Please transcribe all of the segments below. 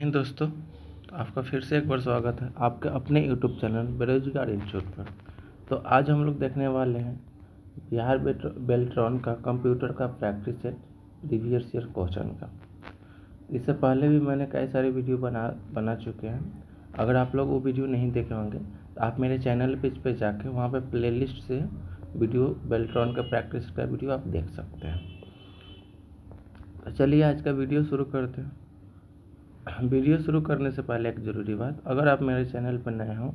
दोस्तों, आपका फिर से एक बार स्वागत है आपके अपने यूट्यूब चैनल बेरोजगार इंस्टीट्यूट पर। तो आज हम लोग देखने वाले हैं बिहार बेल्ट्रॉन का कंप्यूटर का practice set previous year question का। इससे पहले भी मैंने कई सारे वीडियो बना चुके हैं। अगर आप लोग वो वीडियो नहीं देखे होंगे तो आप मेरे चैनल पेज पे जाके वहाँ पे प्लेलिस्ट से वीडियो बेल्ट्रॉन का प्रैक्टिस का वीडियो आप देख सकते हैं। तो चलिए आज का वीडियो शुरू करते हैं। वीडियो शुरू करने से पहले एक ज़रूरी बात, अगर आप मेरे चैनल पर नए हो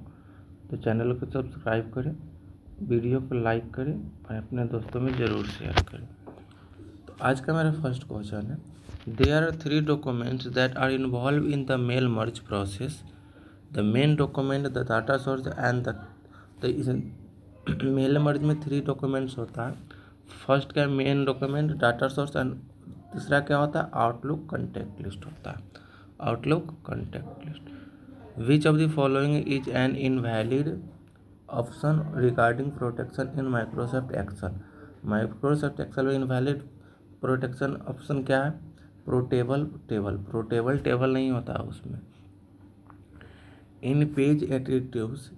तो चैनल को सब्सक्राइब करें, वीडियो को लाइक करें और अपने दोस्तों में ज़रूर शेयर करें। तो आज का मेरा फर्स्ट क्वेश्चन है, there are 3 documents that are involve in the mail merge process, the main document, the data source and the mail merge में 3 डॉक्यूमेंट्स होता है। फर्स्ट क्या, main document, data source and तीसरा क्या होता है, आउटलुक कॉन्टैक्ट लिस्ट होता है। Outlook contact list. Which of the following is an invalid option regarding protection in Microsoft Excel. Microsoft Excel में इनवैलिड प्रोटेक्शन ऑप्शन क्या है, प्रोटेबल टेबल। प्रोटेबल टेबल नहीं होता उसमें। इन page additives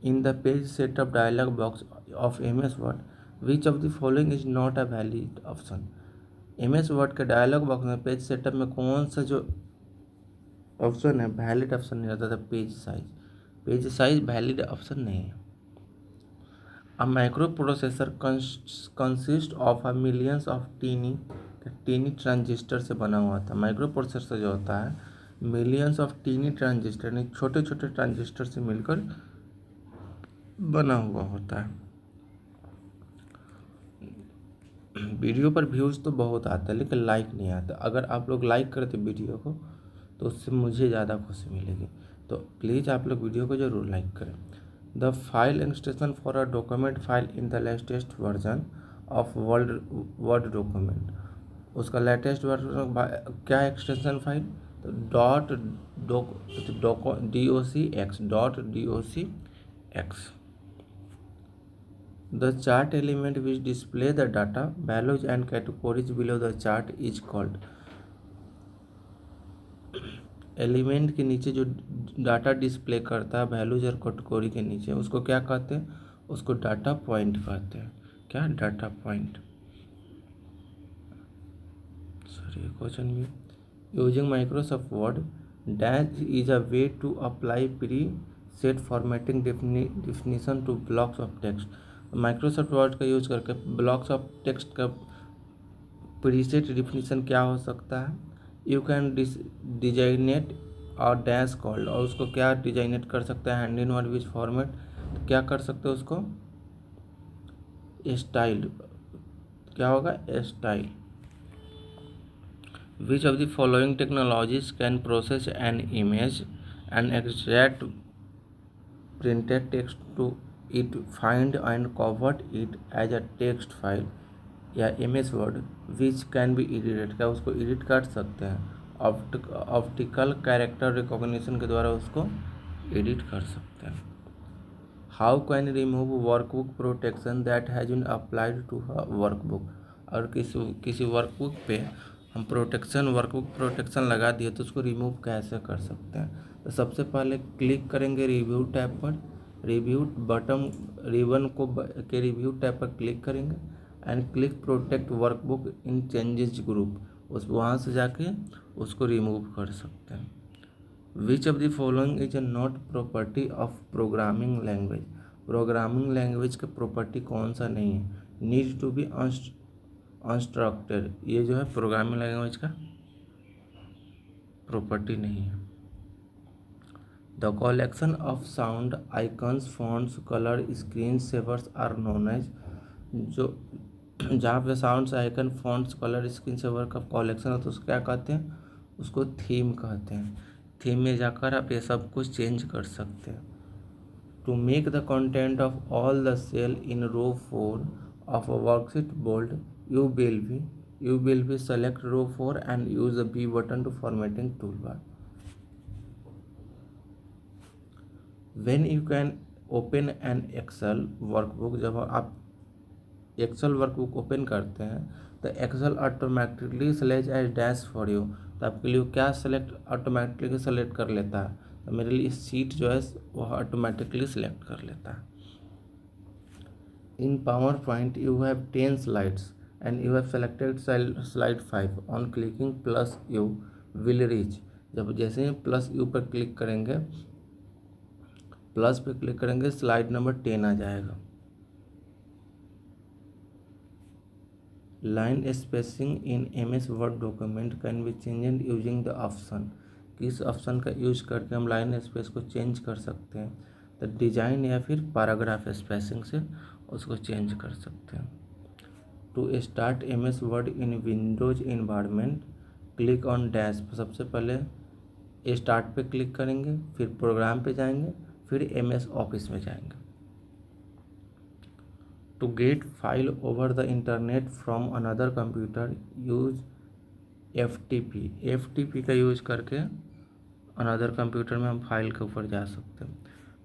in the page setup dialog box of MS Word, which of the following is not a valid option. MS word के dialogue box में page setup में कौन सा जो ऑप्शन है वैलिड ऑप्शन नहीं रहता था, page size. Page size valid option नहीं है। A microprocessor consist of a millions of tiny transistor से बना हुआ था। माइक्रो प्रोसेसर जो होता है मिलियंस ऑफ टीनी ट्रांजिस्टर यानी छोटे छोटे ट्रांजिस्टर से मिलकर बना हुआ होता है। वीडियो पर व्यूज़ तो बहुत आता है लेकिन लाइक नहीं आता। अगर आप लोग लाइक करते वीडियो को तो उससे मुझे ज़्यादा खुशी मिलेगी। तो प्लीज़ आप लोग वीडियो को ज़रूर लाइक करें। The file extension for a document file in the latest version of word document, उसका लेटेस्ट वर्जन क्या है एक्सटेंशन फाइल, तो .docx. The chart element which display the data, values and categories below the chart is called. Element के नीचे जो data display करता है values और कैटेगरी के नीचे, उसको क्या कहते हैं, उसको डाटा पॉइंट कहते हैं। क्या, डाटा पॉइंट। सॉरी क्वेश्चन भी, using Microsoft Word dash is a way to apply preset formatting definition to blocks of text. Microsoft Word का यूज करके ब्लॉक्स ऑफ टेक्स्ट का प्रीसेट डिफिनीशन क्या हो सकता है, यू कैन डिजाइनेट और dash called, और उसको क्या डिजाइनेट कर सकते हैं, hand in Word which format, तो क्या कर सकते हैं उसको, स्टाइल। क्या होगा, style. Which of the following technologies can process an image and extract printed text to it, find and convert it as a text file या MS Word which can be edited. क्या उसको edit कर सकते हैं, optical character recognition के द्वारा उसको edit कर सकते हैं। How can remove workbook protection that has been applied to workbook. और किसी वर्कबुक पे हम वर्कबुक प्रोटेक्शन लगा दिए तो उसको रिमूव कैसे कर सकते हैं। तो सबसे पहले क्लिक करेंगे रिव्यू टैब पर, रिव्यू बटन रिबन को के रिव्यू टैब पर क्लिक करेंगे and click protect workbook in changes group, उस वहाँ से जाके उसको रिमूव कर सकते हैं। Which of the following is a not property of programming language. Programming language का प्रॉपर्टी कौन सा नहीं है, नीड टू बी अनस्ट्रक्चर्ड, ये जो है प्रोग्रामिंग लैंग्वेज का प्रॉपर्टी नहीं है। The collection of sound icons fonts colour screen savers are known as, जो जहाँ पे sounds icon fonts colour screen saver का कलेक्शन है तो उसको क्या कहते हैं, उसको थीम कहते हैं। थीम में जाकर आप ये सब कुछ चेंज कर सकते हैं। To make the content of all the cell in row 4 of a worksheet bold, you will be select row 4 and use the B button to formatting tool bar. When you can open an Excel workbook, जब आप Excel workbook open करते हैं the Excel automatically select as dash for you, तो आपके लिए क्या select automatically select कर लेता है, तो मेरे लिए सीट जो है वह ऑटोमेटिकली सेलेक्ट कर लेता है। In PowerPoint you have 10 slides and you have selected slide 5, on clicking plus you will reach, जब जैसे ही प्लस यू पर क्लिक करेंगे, प्लस पे क्लिक करेंगे, स्लाइड नंबर 10 आ जाएगा। Line spacing in MS Word document can be changed using the option, किस ऑप्शन का यूज करके हम लाइन स्पेस को चेंज कर सकते हैं, तो डिजाइन या फिर पैराग्राफ स्पेसिंग से उसको चेंज कर सकते हैं। To start MS Word in Windows environment click on dash, सबसे पहले स्टार्ट पे क्लिक करेंगे, फिर प्रोग्राम पे जाएंगे, फिर MS ऑफिस में जाएंगे। To get file over the internet from another computer use FTP का यूज करके अनदर कंप्यूटर में हम फाइल के ऊपर जा सकते हैं।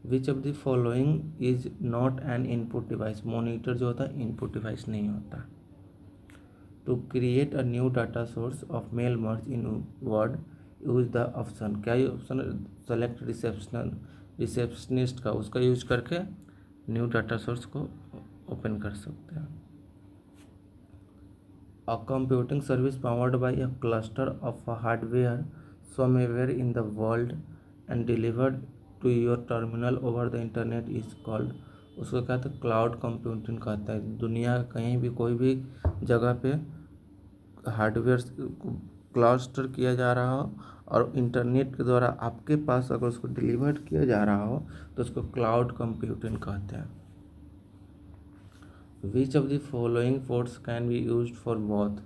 Which of the following is not an input device, monitor जो होता है इनपुट डिवाइस नहीं होता। To create a new data source of mail merge in Word use the option, क्या ये ऑप्शन सेलेक्ट रिसेप्शनिस्ट का, उसका यूज करके न्यू डाटा सोर्स को ओपन कर सकते हैं। A computing service powered by a cluster of hardware somewhere in the world and delivered to your terminal over the internet is called, उसको कहते हैं क्लाउड कंप्यूटिंग कहता है। दुनिया कहीं भी कोई भी जगह पे हार्डवेयर क्लस्टर किया जा रहा हो और इंटरनेट के द्वारा आपके पास अगर उसको डिलीवर किया जा रहा हो तो उसको क्लाउड कंप्यूटिंग कहते हैं। Which of the following ports can be used for both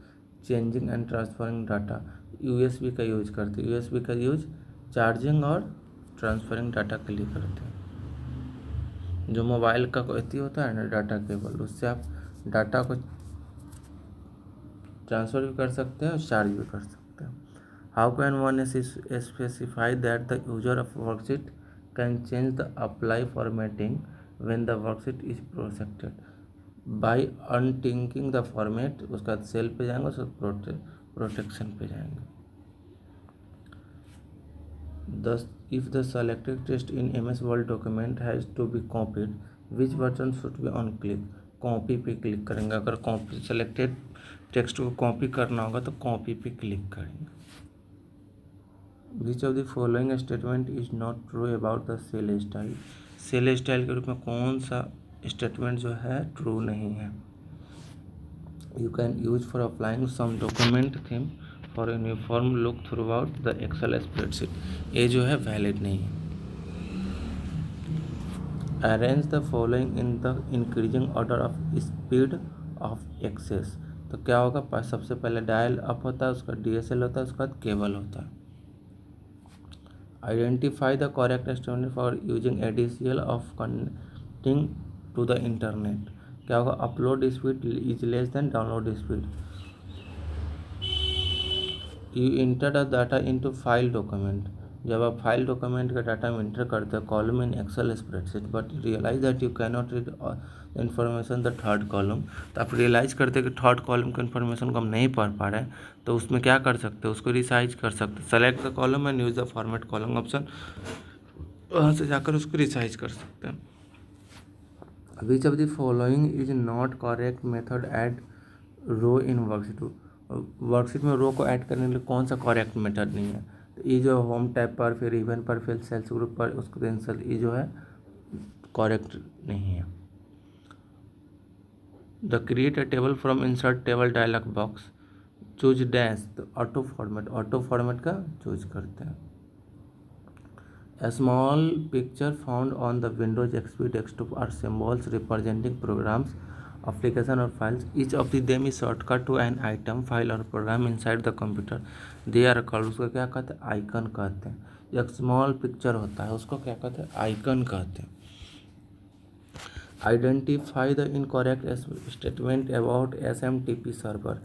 changing and transferring data, USB का यूज करते हैं। USB का यूज चार्जिंग और ट्रांसफरिंग डाटा के लिए करते हैं। जो मोबाइल का कोई होता है ना डाटा केबल, उससे आप डाटा को ट्रांसफ़र भी कर सकते हैं और चार्ज भी कर सकते हैं। How can one specify that the user of worksheet can change the apply formatting when the worksheet is protected, by unticking the format, उसका सेल पे जाएंगे, उसका प्रोटेक्शन पे जाएंगे। If the selected text in MS Word document has to be copied which button should be on click, copy पे click करेंगे। अगर copy selected text को कॉपी करना होगा तो कॉपी पे क्लिक करेंगे। Which of the following statement is not true about the cell style, cell style के रूप में कौन सा स्टेटमेंट जो है ट्रू नहीं है। You can use for applying some document theme for uniform look throughout the Excel spreadsheet, ये जो है वैलिड नहीं है। Arrange the following in the increasing order of speed of access, तो क्या होगा, सबसे पहले डायल अप होता है, उसका DSL होता है, उसके बाद केबल होता है। Identify the correct statement for using ADCL of connecting to the internet, क्या होगा, upload speed is less than download speed. You enter the data into file document, जब आप फाइल डॉक्यूमेंट का डाटा में इंटर करते हैं column in Excel spreadsheet but realize that you can not read the information the third column, तो आप realise करते हैं कि थर्ड कॉलम के इन्फॉर्मेशन को हम नहीं पढ़ पा रहे हैं, तो उसमें क्या कर सकते हैं, उसको रिसाइज कर सकते हैं। Select the column and use the format column option, वहाँ से जाकर उसको रिसाइज कर सकते हैं। Which of the following is not correct method add row in worksheet, worksheet में रो को ऐड करने के लिए कौन सा करेक्ट मेथड नहीं है, तो ये जो होम टैब पर, फिर इवेंट पर, फिर सेल्स ग्रुप पर, उसको कैंसिल, ये जो है करेक्ट नहीं है। The create a table from insert table dialog box choose dash, तो ऑटो फॉर्मेट का चूज करते हैं। A small picture found on the Windows XP desktop are symbols representing programs, application or files. Each of them is shortcut to an item, file or program inside the computer. They are called, उसको क्या कहते हैं, icon कहते हैं। एक small picture होता है उसको क्या कहते हैं, आइकन कहते हैं। Identify the incorrect statement about SMTP server,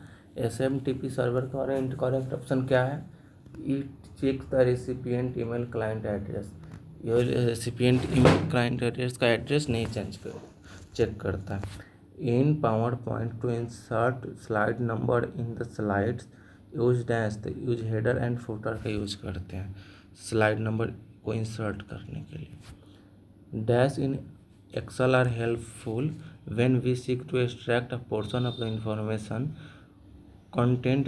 SMTP server का इनकरेक्ट ऑप्शन क्या है, it check the recipient email client address, ये रेसिपिएंट ईमेल क्लाइंट एड्रेस का एड्रेस नहीं चेक करता है। In PowerPoint to insert slide number in the slides use dash, तो use header and footer का use करते हैं स्लाइड नंबर को इंसर्ट करने के लिए। Dash in Excel are helpful when we seek to extract a portion of the information content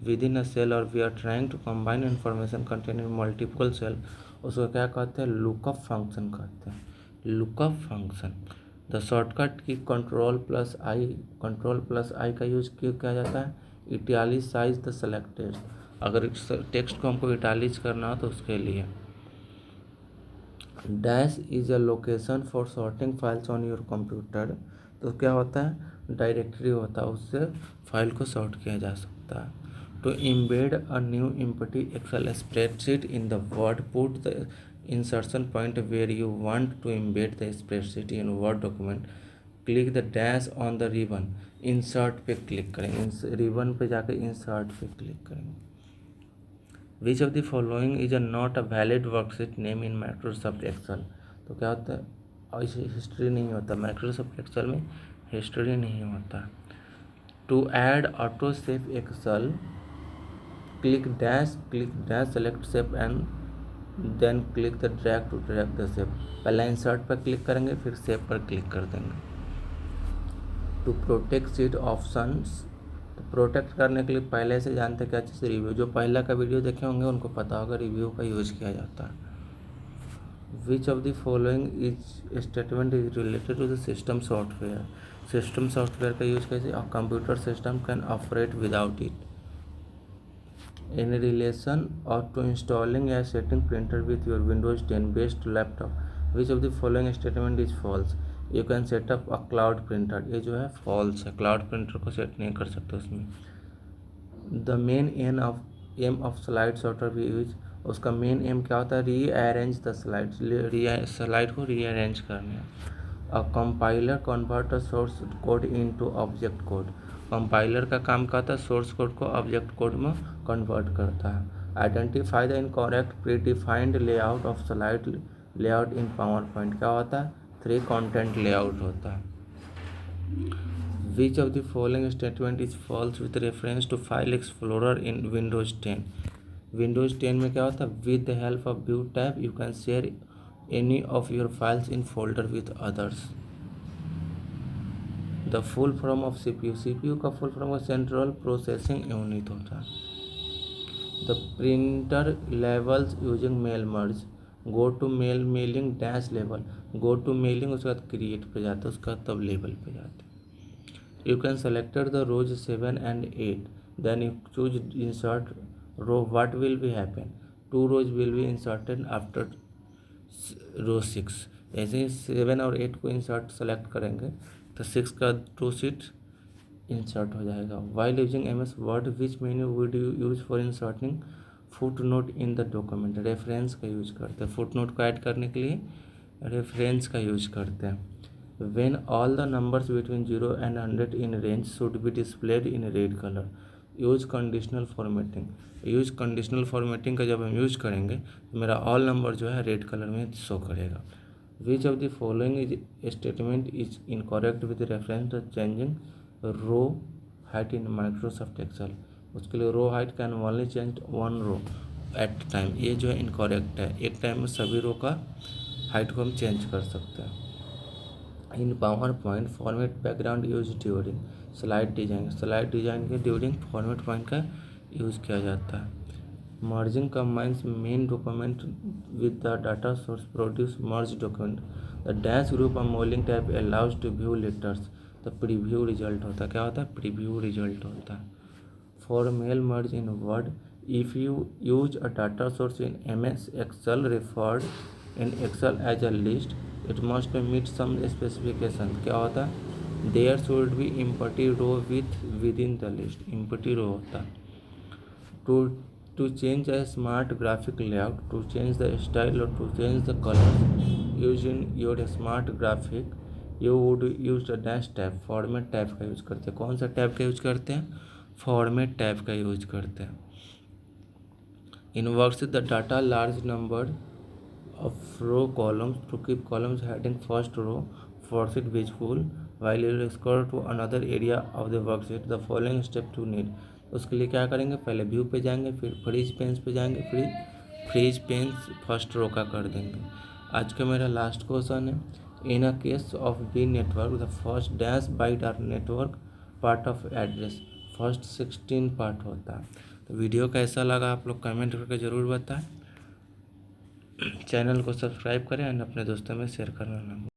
within a cell, or we are trying to combine information contained in multiple cell, उसको क्या कहते हैं, lookup function कहते हैं, lookup function. The shortcut की control plus आई का use क्यों किया जाता है, इटैलिसाइज द सेलेक्टेड, अगर टेक्स्ट को हमको इटैलिज करना हो तो उसके लिए। Dash is a location for sorting files on your computer, तो क्या होता है, डायरेक्टरी होता है, उससे फाइल को सॉर्ट किया जा सकता है। To embed a new empty Excel spreadsheet in the Word, put the insertion point where you want to embed the spreadsheet in Word document, click the dash on the ribbon, insert पे click करेंगे, ribbon पे जाकर insert पे click करेंगे। Which of the following is a not a valid worksheet name in Microsoft Excel, तो क्या होता है, ऐसे हिस्ट्री नहीं होता माइक्रोसॉफ्ट एक्सेल में, हिस्ट्री नहीं होता। To add auto save Excel, click dash select save and then click the drag to drag the save, पहले इंसर्ट पर क्लिक करेंगे फिर सेव पर क्लिक कर देंगे। टू प्रोटेक्ट सीट ऑप्शंस, तो प्रोटेक्ट करने के लिए पहले से जानते क्या चीज़, रिव्यू, जो पहला का वीडियो देखे होंगे उनको पता होगा रिव्यू का यूज किया जाता है। Which of the following is statement is related to the system software, system software का यूज कैसे, a computer system can operate without it, in relation और टू इंस्टॉलिंग या setting printer with your Windows 10 based laptop. Which of the following statement is false, you can set up a cloud printer, ये जो है false है, cloud printer को set नहीं कर सकते उसमें। The main aim of slide sorter we use, उसका मेन एम क्या होता है, री अरेंज द स्लाइड को री अरेंज करने। A compiler convert a source code into object code, compiler का काम करता है सोर्स कोड को ऑब्जेक्ट कोड में कन्वर्ट करता है। Identify the incorrect predefined layout of slide layout in PowerPoint, क्या होता है, 3 कंटेंट लेआउट होता है। Which of the following statement is false with reference to File Explorer in Windows 10? Windows 10 में क्या होता है, with the help of View tab you can share any of your files in folder with others. The full form of CPU, CPU का full form Central Processing Unit होता है। The printer labels using mail merge, go to mailing dash label, go to mailing उसके बाद create पे जाते हैं, उसका तब label पे जाते हैं। You can select the rows 7 and 8, then you choose insert row, what will be happen, 2 rows will be inserted after row 6, ऐसे ही 7 और 8 को इंसर्ट सेलेक्ट करेंगे तो 6 का 2 सीट इंसर्ट हो जाएगा। While using MS Word, which menu would you use for inserting footnote in the document, reference का use करते हैं, फुटनोट को ऐड करने के लिए रेफरेंस का यूज करते हैं। When all the numbers between 0 and 100 in range should be displayed in red color, use conditional formatting, use conditional formatting का जब हम यूज करेंगे तो मेरा ऑल नंबर जो है रेड कलर में शो करेगा। Which of the following is statement is incorrect with reference to changing row height in Microsoft Excel, उसके लिए row height can only change 1 row at time, ये जो है इनकरेक्ट है, एक टाइम में सभी रो का हाइट को हम चेंज कर सकते हैं। In PowerPoint format background use during slide design, slide design के ड्यूरिंग फॉर्मेट पॉइंट का यूज़ किया जाता है। Merging combines main document with the data source produce merge document, the dash group of mailing type allows to view letters, तो preview result होता है, क्या होता है, प्रीव्यू रिजल्ट होता है। For mail merge in Word, if you use a data source in MS Excel referred in Excel as a list, it must meet some specification, क्या होता है, there should be empty row within the list, empty row होता है। to change a smart graphic layout, to change the style or to change the color using your smart graphic, you would use the dash tab, format tab का use करते हैं। कौन सा tab का use करते हैं, फॉर्मेट टैब का use करते हैं। इन works the data large number of row columns, to keep columns heading first row, force it visual while you scroll to another area of the worksheet the following step to need. उसके लिए क्या करेंगे, पहले view पे जाएंगे, फिर freeze pens पे जाएंगे, फिर फ्रीज पेन्स फर्स्ट रो का कर देंगे। आज का मेरा लास्ट क्वेश्चन है, in a case of B network the first dash byte are network part of address, first 16 part होता है। तो वीडियो कैसा लगा आप लोग कमेंट करके ज़रूर बताएं। चैनल को सब्सक्राइब करें और अपने दोस्तों में शेयर करना ना भूलें।